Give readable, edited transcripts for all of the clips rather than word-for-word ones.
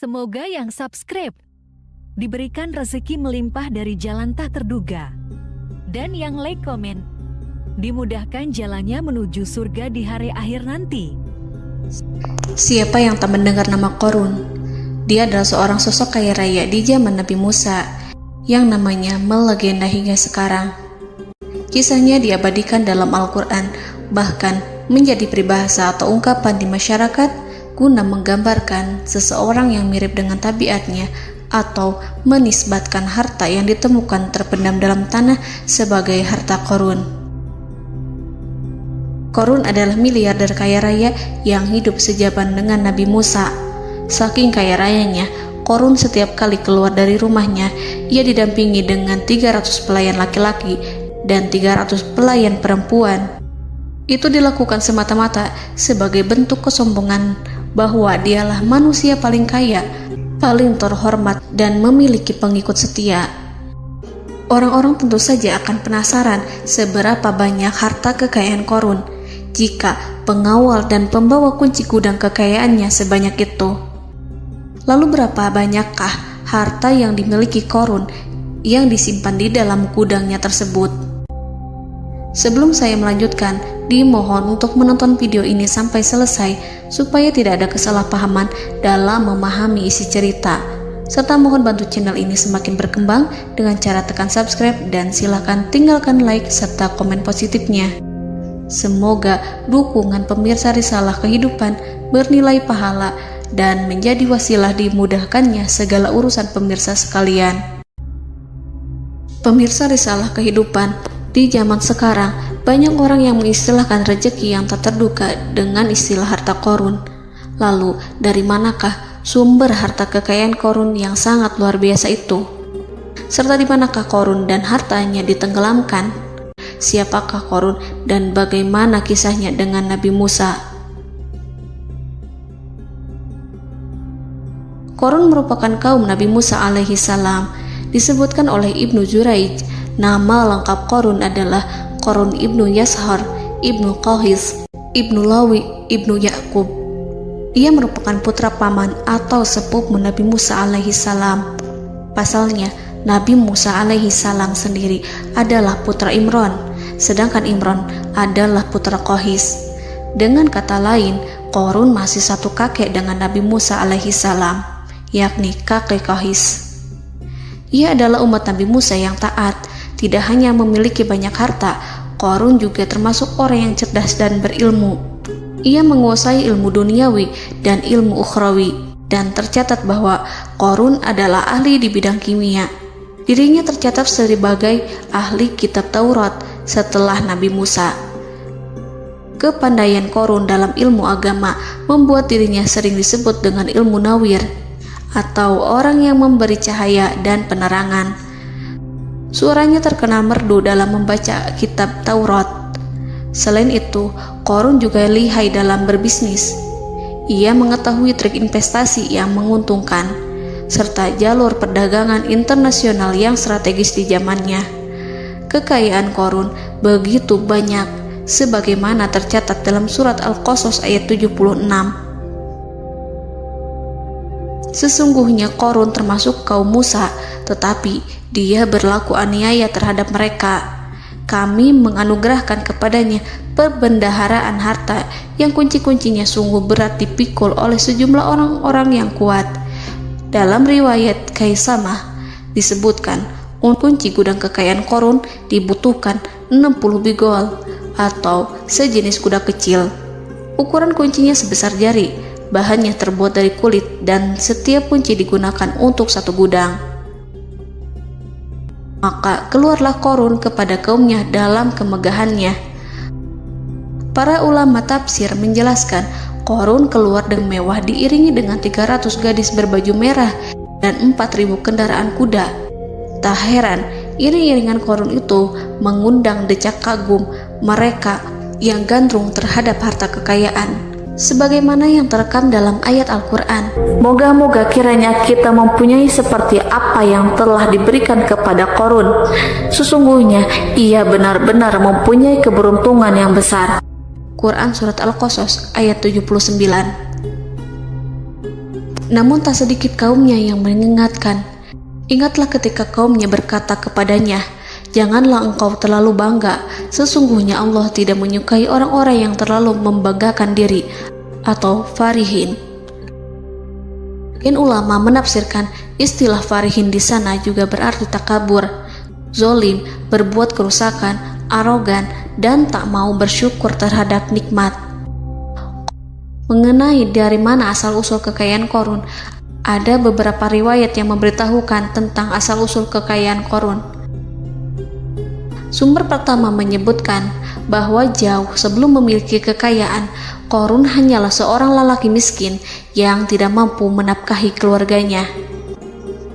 Semoga yang subscribe diberikan rezeki melimpah dari jalan tak terduga. Dan yang like komen, dimudahkan jalannya menuju surga di hari akhir nanti. Siapa yang tak mendengar nama Qorun? Dia adalah seorang sosok kaya raya di zaman Nabi Musa yang namanya melegenda hingga sekarang. Kisahnya diabadikan dalam Al-Quran, bahkan menjadi peribahasa atau ungkapan di masyarakat guna menggambarkan seseorang yang mirip dengan tabiatnya atau menisbatkan harta yang ditemukan terpendam dalam tanah sebagai harta Qorun. Qorun adalah miliarder kaya raya yang hidup sejaman dengan Nabi Musa. Saking kaya rayanya, Qorun setiap kali keluar dari rumahnya, ia didampingi dengan 300 pelayan laki-laki dan 300 pelayan perempuan. Itu dilakukan semata-mata sebagai bentuk kesombongan bahwa dialah manusia paling kaya, paling terhormat, dan memiliki pengikut setia. Orang-orang tentu saja akan penasaran seberapa banyak harta kekayaan Qorun jika pengawal dan pembawa kunci gudang kekayaannya sebanyak itu. Lalu berapa banyakkah harta yang dimiliki Qorun yang disimpan di dalam gudangnya tersebut? Sebelum saya melanjutkan, dimohon untuk menonton video ini sampai selesai supaya tidak ada kesalahpahaman dalam memahami isi cerita, serta mohon bantu channel ini semakin berkembang dengan cara tekan subscribe dan silakan tinggalkan like serta komen positifnya. Semoga dukungan pemirsa Risalah Kehidupan bernilai pahala dan menjadi wasilah dimudahkannya segala urusan pemirsa sekalian. Pemirsa Risalah Kehidupan, di zaman sekarang, banyak orang yang mengistilahkan rezeki yang tak terduga dengan istilah harta Qorun. Lalu, dari manakah sumber harta kekayaan Qorun yang sangat luar biasa itu? Serta di manakah Qorun dan hartanya ditenggelamkan? Siapakah Qorun dan bagaimana kisahnya dengan Nabi Musa? Qorun merupakan kaum Nabi Musa alaihi salam. Disebutkan oleh Ibnu Jurayj, nama lengkap Qorun adalah Qorun ibnu Yashar, ibnu Qahis, ibnu Lawi, ibnu Yakub. Ia merupakan putra paman atau sepupu Nabi Musa alaihi salam. Pasalnya, Nabi Musa alaihi salam sendiri adalah putra Imran, sedangkan Imran adalah putra Qahis. Dengan kata lain, Qorun masih satu kakek dengan Nabi Musa alaihi salam, yakni kakek Qahis. Ia adalah umat Nabi Musa yang taat. Tidak hanya memiliki banyak harta, Qorun juga termasuk orang yang cerdas dan berilmu. Ia menguasai ilmu duniawi dan ilmu ukhrawi, dan tercatat bahwa Qorun adalah ahli di bidang kimia. Dirinya tercatat sebagai ahli kitab Taurat setelah Nabi Musa. Kepandaian Qorun dalam ilmu agama membuat dirinya sering disebut dengan ilmu nawir, atau orang yang memberi cahaya dan penerangan. Suaranya terkenal merdu dalam membaca kitab Taurat. Selain itu, Qorun juga lihai dalam berbisnis. Ia mengetahui trik investasi yang menguntungkan, serta jalur perdagangan internasional yang strategis di zamannya. Kekayaan Qorun begitu banyak, sebagaimana tercatat dalam surat Al-Qasas ayat 76. Sesungguhnya Qorun termasuk kaum Musa, tetapi dia berlaku aniaya terhadap mereka. Kami menganugerahkan kepadanya perbendaharaan harta yang kunci-kuncinya sungguh berat dipikul oleh sejumlah orang-orang yang kuat. Dalam riwayat Kaisamah disebutkan, kunci gudang kekayaan Qorun dibutuhkan 60 bigol atau sejenis kuda kecil. Ukuran kuncinya sebesar jari, bahannya terbuat dari kulit, dan setiap kunci digunakan untuk satu gudang. Maka keluarlah Qorun kepada kaumnya dalam kemegahannya. Para ulama tafsir menjelaskan, Qorun keluar dengan mewah diiringi dengan 300 gadis berbaju merah dan 4.000 kendaraan kuda. Tak heran, iring-iringan Qorun itu mengundang decak kagum mereka yang gandrung terhadap harta kekayaan, sebagaimana yang terekam dalam ayat Al-Quran. Moga-moga kiranya kita mempunyai seperti apa yang telah diberikan kepada Qorun. Sesungguhnya ia benar-benar mempunyai keberuntungan yang besar. Quran Surat Al-Qasas ayat 79. Namun tak sedikit kaumnya yang mengingatkan. Ingatlah ketika kaumnya berkata kepadanya, "Janganlah engkau terlalu bangga, sesungguhnya Allah tidak menyukai orang-orang yang terlalu membanggakan diri," atau farihin. Ulama menafsirkan istilah farihin di sana juga berarti takabur, zolim, berbuat kerusakan, arogan, dan tak mau bersyukur terhadap nikmat. Mengenai dari mana asal-usul kekayaan Qorun, ada beberapa riwayat yang memberitahukan tentang asal-usul kekayaan Qorun. Sumber pertama menyebutkan bahwa jauh sebelum memiliki kekayaan, Qorun hanyalah seorang lelaki miskin yang tidak mampu menafkahi keluarganya.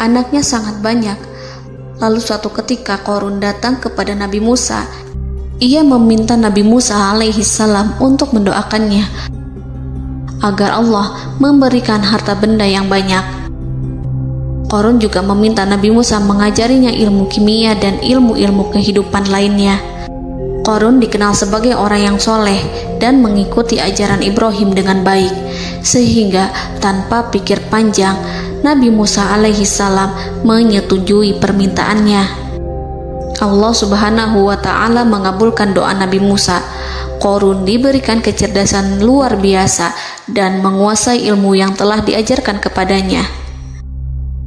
Anaknya sangat banyak. Lalu suatu ketika Qorun datang kepada Nabi Musa. Ia meminta Nabi Musa alaihissalam untuk mendoakannya agar Allah memberikan harta benda yang banyak. Qorun juga meminta Nabi Musa mengajarinya ilmu kimia dan ilmu-ilmu kehidupan lainnya. Qorun dikenal sebagai orang yang soleh dan mengikuti ajaran Ibrahim dengan baik, sehingga tanpa pikir panjang Nabi Musa alaihissalam menyetujui permintaannya. Allah Subhanahu wa Ta'ala mengabulkan doa Nabi Musa. Qorun diberikan kecerdasan luar biasa dan menguasai ilmu yang telah diajarkan kepadanya.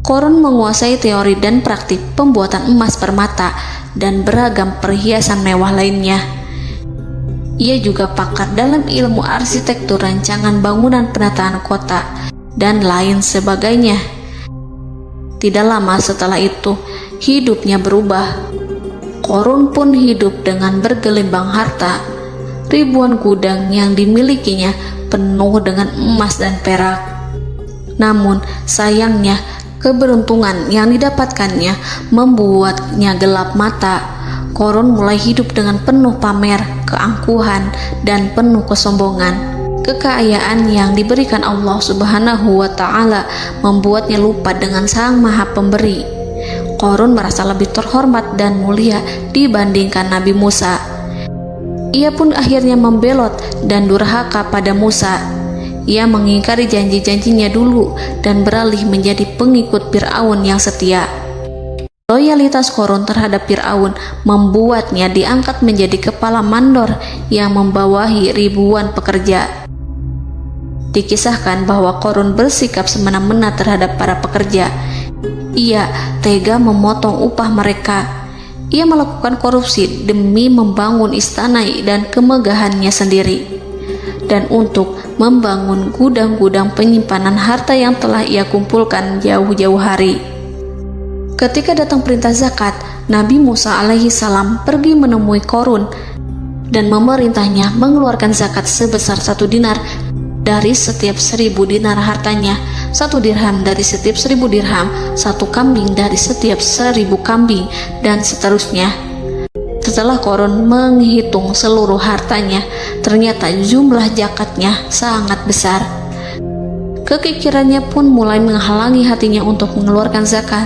Qorun menguasai teori dan praktik pembuatan emas permata dan beragam perhiasan mewah lainnya. Ia juga pakar dalam ilmu arsitektur, rancangan bangunan, penataan kota, dan lain sebagainya. Tidak lama setelah itu, hidupnya berubah. Qorun pun hidup dengan bergelimbang harta. Ribuan gudang yang dimilikinya penuh dengan emas dan perak. Namun sayangnya, keberuntungan yang didapatkannya membuatnya gelap mata. Qorun mulai hidup dengan penuh pamer, keangkuhan, dan penuh kesombongan. Kekayaan yang diberikan Allah Subhanahu wa Ta'ala membuatnya lupa dengan Sang Maha Pemberi. Qorun merasa lebih terhormat dan mulia dibandingkan Nabi Musa. Ia pun akhirnya membelot dan durhaka pada Musa. Ia mengingkari janji-janjinya dulu dan beralih menjadi pengikut Fir'aun yang setia. Loyalitas Qorun terhadap Fir'aun membuatnya diangkat menjadi kepala mandor yang membawahi ribuan pekerja. Dikisahkan bahwa Qorun bersikap semena-mena terhadap para pekerja. Ia tega memotong upah mereka. Ia melakukan korupsi demi membangun istana dan kemegahannya sendiri, dan untuk membangun gudang-gudang penyimpanan harta yang telah ia kumpulkan jauh-jauh hari. Ketika datang perintah zakat, Nabi Musa alaihissalam pergi menemui Qorun dan memerintahnya mengeluarkan zakat sebesar 1 dinar dari setiap 1000 dinar hartanya, 1 dirham dari setiap 1000 dirham, 1 kambing dari setiap 1000 kambing, dan seterusnya. Setelah Qorun menghitung seluruh hartanya, ternyata jumlah zakatnya sangat besar. Kekikirannya pun mulai menghalangi hatinya untuk mengeluarkan zakat.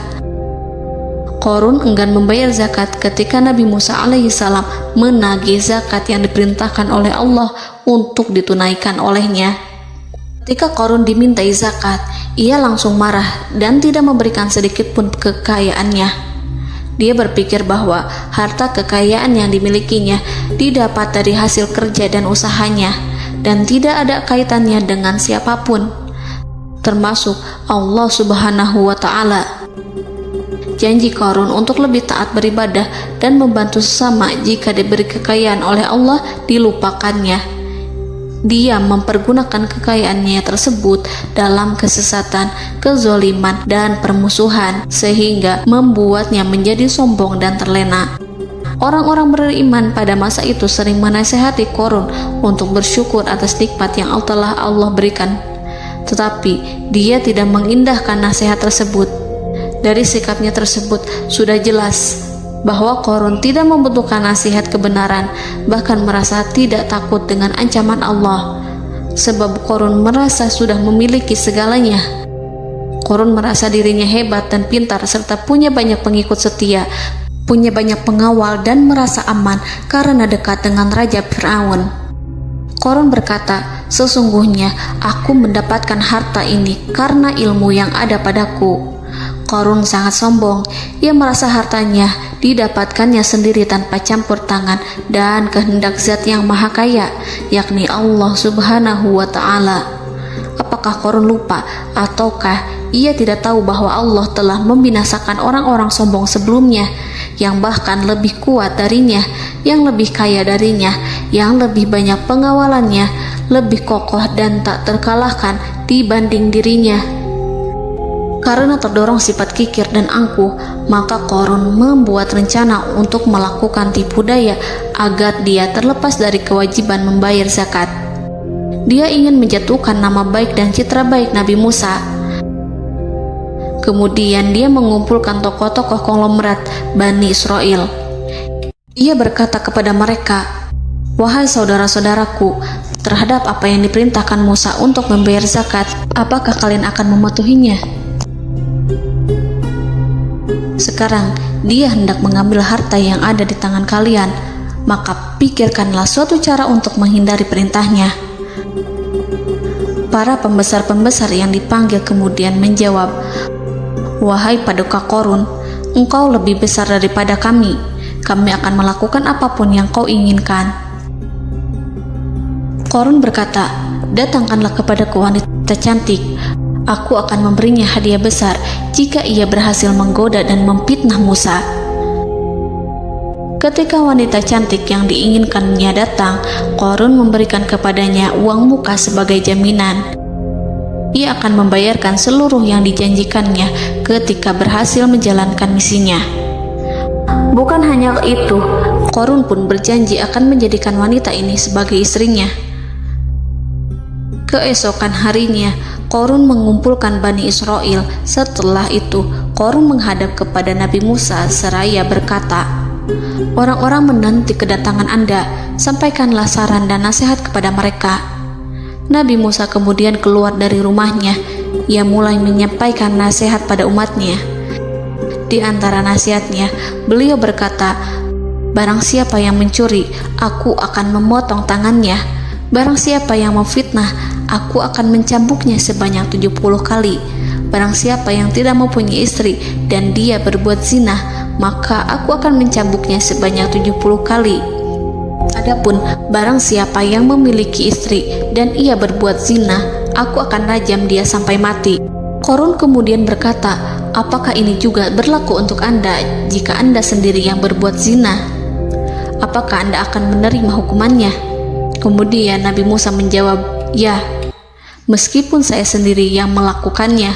Qorun enggan membayar zakat ketika Nabi Musa alaihissalam menagih zakat yang diperintahkan oleh Allah untuk ditunaikan olehnya. Ketika Qorun dimintai zakat, ia langsung marah dan tidak memberikan sedikit pun kekayaannya. Dia berpikir bahwa harta kekayaan yang dimilikinya didapat dari hasil kerja dan usahanya, dan tidak ada kaitannya dengan siapapun, termasuk Allah Subhanahu wa Ta'ala. Janji Qorun untuk lebih taat beribadah dan membantu sesama jika diberi kekayaan oleh Allah dilupakannya. Dia mempergunakan kekayaannya tersebut dalam kesesatan, kezoliman, dan permusuhan, sehingga membuatnya menjadi sombong dan terlena. Orang-orang beriman pada masa itu sering menasihati Qorun untuk bersyukur atas nikmat yang telah Allah berikan, tetapi dia tidak mengindahkan nasihat tersebut. Dari sikapnya tersebut sudah jelas bahwa Qorun tidak membutuhkan nasihat kebenaran, bahkan merasa tidak takut dengan ancaman Allah, sebab Qorun merasa sudah memiliki segalanya. Qorun merasa dirinya hebat dan pintar serta punya banyak pengikut setia, punya banyak pengawal, dan merasa aman karena dekat dengan Raja Fir'aun. Korun berkata, "Sesungguhnya aku mendapatkan harta ini karena ilmu yang ada padaku." Korun sangat sombong. Ia merasa hartanya didapatkannya sendiri tanpa campur tangan dan kehendak Zat yang Maha Kaya, yakni Allah Subhanahu wa Ta'ala. Apakah Korun lupa ataukah ia tidak tahu bahwa Allah telah membinasakan orang-orang sombong sebelumnya, yang bahkan lebih kuat darinya, yang lebih kaya darinya, yang lebih banyak pengawalannya, lebih kokoh dan tak terkalahkan dibanding dirinya? Karena terdorong sifat kikir dan angkuh, maka Korun membuat rencana untuk melakukan tipu daya agar dia terlepas dari kewajiban membayar zakat. Dia ingin menjatuhkan nama baik dan citra baik Nabi Musa. Kemudian dia mengumpulkan tokoh-tokoh konglomerat Bani Israel. Ia berkata kepada mereka, "Wahai saudara-saudaraku, terhadap apa yang diperintahkan Musa untuk membayar zakat, apakah kalian akan mematuhinya? Sekarang dia hendak mengambil harta yang ada di tangan kalian, maka pikirkanlah suatu cara untuk menghindari perintahnya." Para pembesar-pembesar yang dipanggil kemudian menjawab, "Wahai paduka Korun, engkau lebih besar daripada kami. Kami akan melakukan apapun yang kau inginkan." Korun berkata, "Datangkanlah kepadaku wanita cantik. Aku akan memberinya hadiah besar jika ia berhasil menggoda dan memfitnah Musa." Ketika wanita cantik yang diinginkannya datang, Korun memberikan kepadanya uang muka sebagai jaminan. Ia akan membayarkan seluruh yang dijanjikannya ketika berhasil menjalankan misinya. Bukan hanya itu, Korun pun berjanji akan menjadikan wanita ini sebagai istrinya. Keesokan harinya, Korun mengumpulkan Bani Israel. Setelah itu, Korun menghadap kepada Nabi Musa seraya berkata, "Orang-orang menanti kedatangan Anda, sampaikanlah saran dan nasihat kepada mereka." Nabi Musa kemudian keluar dari rumahnya. Ia mulai menyampaikan nasihat pada umatnya. Di antara nasihatnya, beliau berkata, "Barang siapa yang mencuri, aku akan memotong tangannya. Barang siapa yang memfitnah, aku akan mencambuknya sebanyak 70 kali. Barang siapa yang tidak mempunyai istri dan dia berbuat zina, maka aku akan mencambuknya sebanyak 70 kali. Adapun barang siapa yang memiliki istri dan ia berbuat zina, aku akan rajam dia sampai mati." Korun kemudian berkata, "Apakah ini juga berlaku untuk Anda jika Anda sendiri yang berbuat zina? Apakah Anda akan menerima hukumannya?" Kemudian Nabi Musa menjawab, "Ya, meskipun saya sendiri yang melakukannya."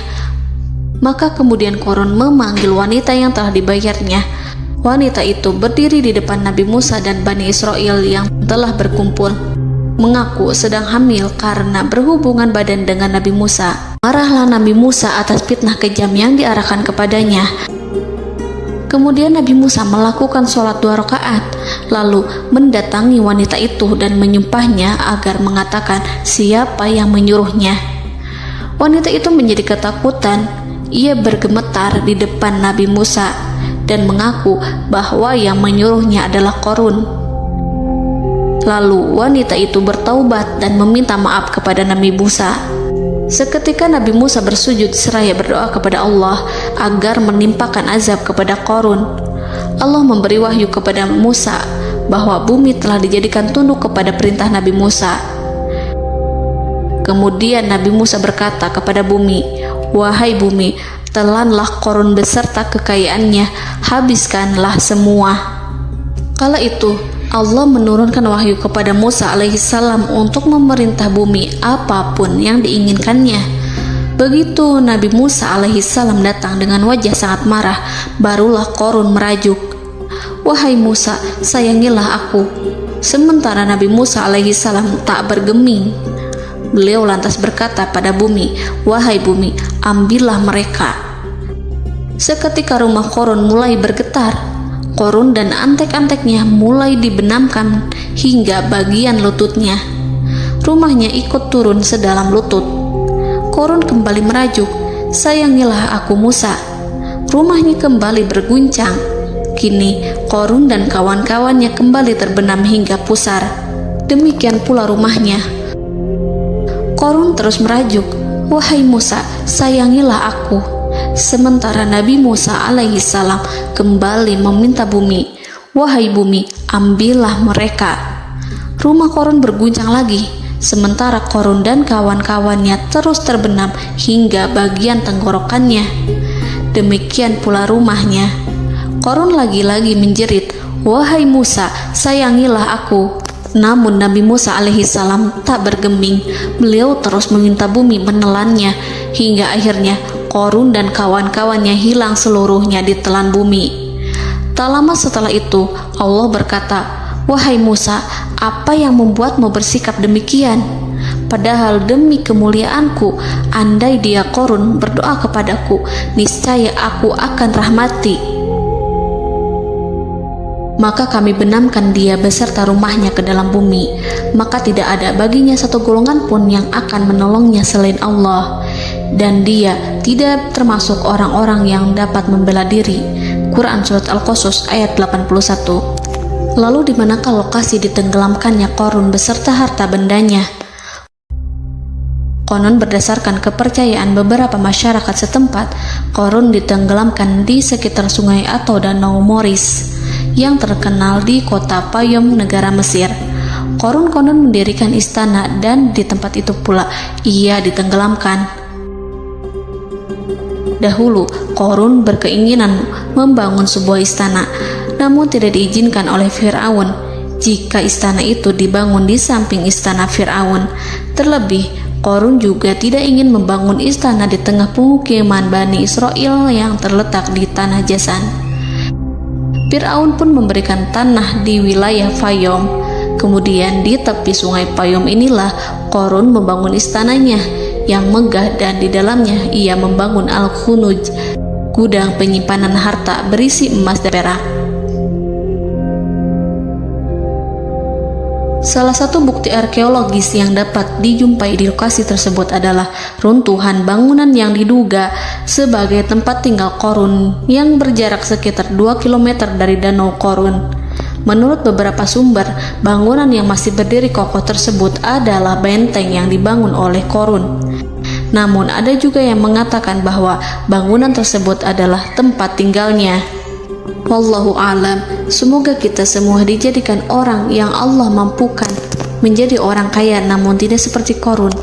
Maka kemudian Korun memanggil wanita yang telah dibayarnya. Wanita itu berdiri di depan Nabi Musa dan Bani Israel yang telah berkumpul, mengaku sedang hamil karena berhubungan badan dengan Nabi Musa. Marahlah Nabi Musa atas fitnah kejam yang diarahkan kepadanya. Kemudian Nabi Musa melakukan sholat 2 rakaat, lalu mendatangi wanita itu dan menyumpahnya agar mengatakan siapa yang menyuruhnya. Wanita itu menjadi ketakutan. Ia bergemetar di depan Nabi Musa dan mengaku bahwa yang menyuruhnya adalah Korun. Lalu wanita itu bertaubat dan meminta maaf kepada Nabi Musa. Seketika Nabi Musa bersujud seraya berdoa kepada Allah agar menimpakan azab kepada Korun. Allah memberi wahyu kepada Musa bahwa bumi telah dijadikan tunduk kepada perintah Nabi Musa. Kemudian Nabi Musa berkata kepada bumi, "Wahai bumi, telanlah Korun beserta kekayaannya, habiskanlah semua." Kala itu Allah menurunkan wahyu kepada Musa alaihissalam untuk memerintah bumi apapun yang diinginkannya. Begitu Nabi Musa alaihissalam datang dengan wajah sangat marah, barulah Korun merajuk, "Wahai Musa, sayangilah aku." Sementara Nabi Musa alaihissalam tak bergeming. Beliau lantas berkata pada bumi, "Wahai bumi, ambillah mereka." Seketika rumah Korun mulai bergetar. Korun dan antek-anteknya mulai dibenamkan hingga bagian lututnya. Rumahnya ikut turun sedalam lutut. Korun kembali merajuk, "Sayangilah aku Musa." Rumahnya kembali berguncang. Kini Korun dan kawan-kawannya kembali terbenam hingga pusar. demikian pula rumahnya. Korun terus merajuk, "Wahai Musa, sayangilah aku." Sementara Nabi Musa alaihissalam kembali meminta bumi, "Wahai bumi, ambillah mereka." Rumah Korun berguncang lagi, sementara Korun dan kawan-kawannya terus terbenam hingga bagian tenggorokannya. Demikian pula rumahnya. Korun lagi-lagi menjerit, "Wahai Musa, sayangilah aku." Namun Nabi Musa alaihissalam tak bergeming. Beliau terus meminta bumi menelannya, hingga akhirnya Korun dan kawan-kawannya hilang seluruhnya ditelan bumi. Tak lama setelah itu Allah berkata, "Wahai Musa, apa yang membuatmu bersikap demikian? Padahal demi kemuliaanku, andai dia Korun berdoa kepadaku, niscaya aku akan rahmati. Maka kami benamkan dia beserta rumahnya ke dalam bumi, maka tidak ada baginya satu golongan pun yang akan menolongnya selain Allah, dan dia tidak termasuk orang-orang yang dapat membela diri." Quran Surat Al-Qasas ayat 81. Lalu di manakah lokasi ditenggelamkannya Korun beserta harta bendanya? Konon berdasarkan kepercayaan beberapa masyarakat setempat, Korun ditenggelamkan di sekitar sungai atau danau Moris yang terkenal di kota Payom, negara Mesir. Korun konon mendirikan istana dan di tempat itu pula ia ditenggelamkan. Dahulu, Korun berkeinginan membangun sebuah istana, namun tidak diizinkan oleh Fir'aun jika istana itu dibangun di samping istana Fir'aun. Terlebih, Korun juga tidak ingin membangun istana di tengah pemukiman Bani Israel yang terletak di tanah Jasan. Fir'aun pun memberikan tanah di wilayah Fayom. Kemudian di tepi sungai Payom inilah Korun membangun istananya yang megah, dan di dalamnya ia membangun Al-Khunuj, gudang penyimpanan harta berisi emas dan perak. Salah satu bukti arkeologis yang dapat dijumpai di lokasi tersebut adalah runtuhan bangunan yang diduga sebagai tempat tinggal Korun yang berjarak sekitar 2 km dari Danau Korun. Menurut beberapa sumber, bangunan yang masih berdiri kokoh tersebut adalah benteng yang dibangun oleh Korun. Namun ada juga yang mengatakan bahwa bangunan tersebut adalah tempat tinggalnya. Wallahu a'lam. Semoga kita semua dijadikan orang yang Allah mampukan menjadi orang kaya namun tidak seperti Korun,